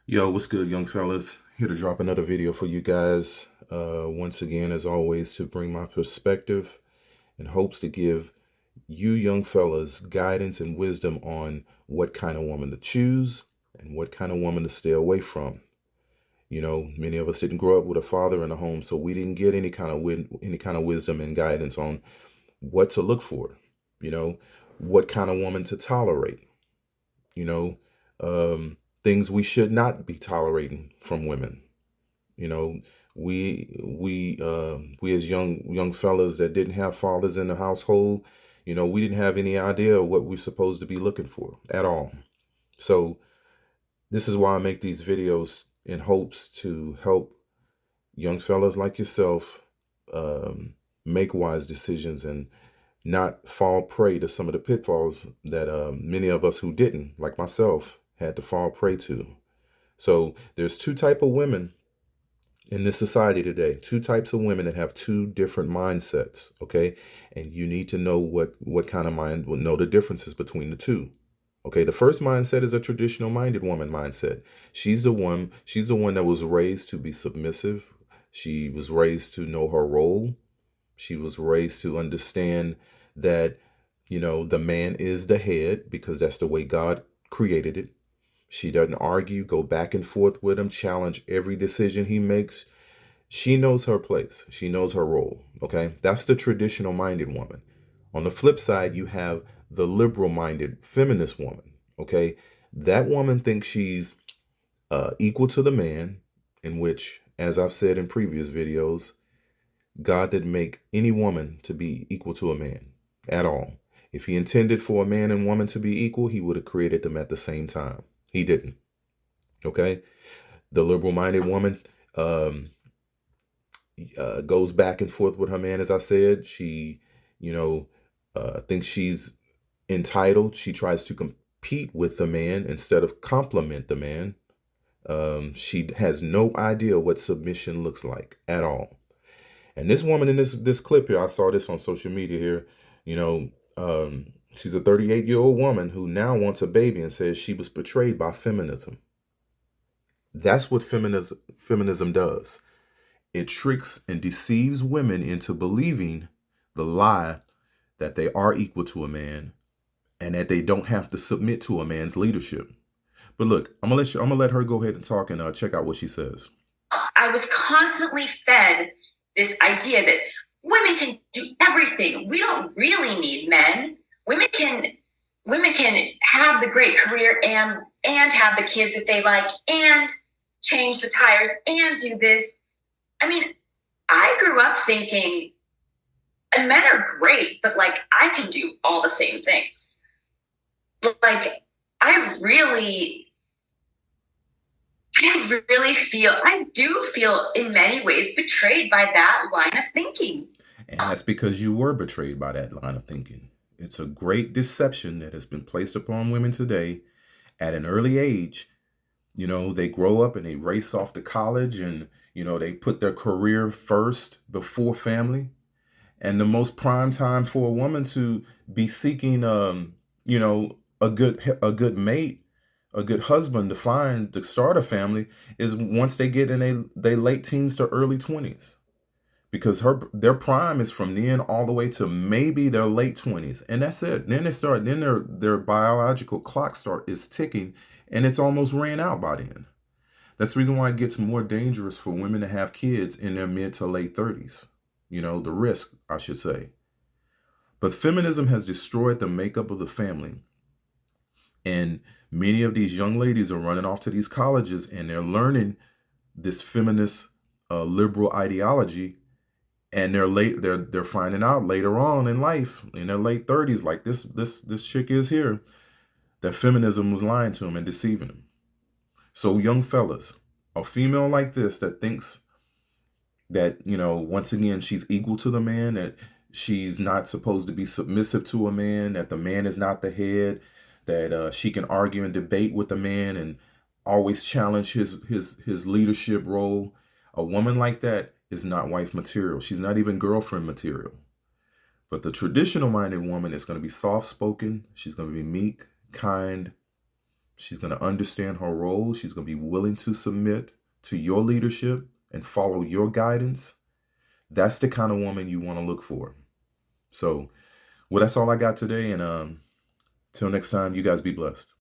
Yo, what's good, young fellas? Here to drop another video for you guys. Once again, as always, to bring my perspective in hopes to give you young fellas guidance and wisdom on what kind of woman to choose and what kind of woman to stay away from. You know, many of us didn't grow up with a father in the home, so we didn't get any kind of wisdom and guidance on what to look for. You know, what kind of woman to tolerate. You know, things we should not be tolerating from women. You know, we as young fellas that didn't have fathers in the household, we didn't have any idea what we're supposed to be looking for at all. So this is why I make these videos in hopes to help young fellas like yourself make wise decisions and not fall prey to some of the pitfalls that many of us who didn't, like myself, had to fall prey to. So there's two type of women in this society today, two types of women that have two different mindsets. Okay, and you need to know what kind of mind will know the differences between the two. Okay, the first mindset is a traditional minded woman mindset. She's the one that was raised to be submissive. She was raised to know her role. She was raised to understand that, the man is the head because that's the way God created it. She doesn't argue, go back and forth with him, challenge every decision he makes. She knows her place. She knows her role. Okay. That's the traditional minded woman. On the flip side, you have the liberal minded feminist woman. Okay. That woman thinks she's equal to the man, in which, as I've said in previous videos, God didn't make any woman to be equal to a man at all. If he intended for a man and woman to be equal, he would have created them at the same time. He didn't. Okay. The liberal minded woman um, goes back and forth with her man, as I said. She, thinks she's entitled. She tries to compete with the man instead of compliment the man. She has no idea what submission looks like at all. And this woman in this clip here, I saw this on social media here. She's a 38-year-old woman who now wants a baby and says she was betrayed by feminism. That's what feminism does. It tricks and deceives women into believing the lie that they are equal to a man and that they don't have to submit to a man's leadership. But look, I'm gonna let her go ahead and talk and check out what she says. I was constantly fed this idea that women can do everything. We don't really need men. Women can have the great career and have the kids that they like and change the tires and do this. I mean, I grew up thinking and men are great, but like I can do all the same things. Like I really I do feel in many ways betrayed by that line of thinking. And that's because you were betrayed by that line of thinking. It's a great deception that has been placed upon women today at an early age. They grow up and they race off to college and, they put their career first before family. And the most prime time for a woman to be seeking, a good mate, a good husband to start a family is once they get in they late teens to early 20s, because their prime is from then all the way to maybe their late 20s, and that's it. Then their biological clock is ticking, and it's almost ran out by then. That's the reason why it gets more dangerous for women to have kids in their mid to late 30s. The risk, I should say. But feminism has destroyed the makeup of the family. And many of these young ladies are running off to these colleges and they're learning this feminist liberal ideology, and they're finding out later on in life, in their late 30s, like this chick is here, that feminism was lying to them and deceiving them. So young fellas, a female like this that thinks that, once again, she's equal to the man, that she's not supposed to be submissive to a man, that the man is not the head, that she can argue and debate with the man and always challenge his leadership role. A woman like that is not wife material. She's not even girlfriend material. But the traditional minded woman is going to be soft spoken. She's going to be meek, kind, She's going to understand her role. She's going to be willing to submit to your leadership and follow your guidance. That's the kind of woman you want to look for. So, well, that's all I got today. And till next time, you guys be blessed.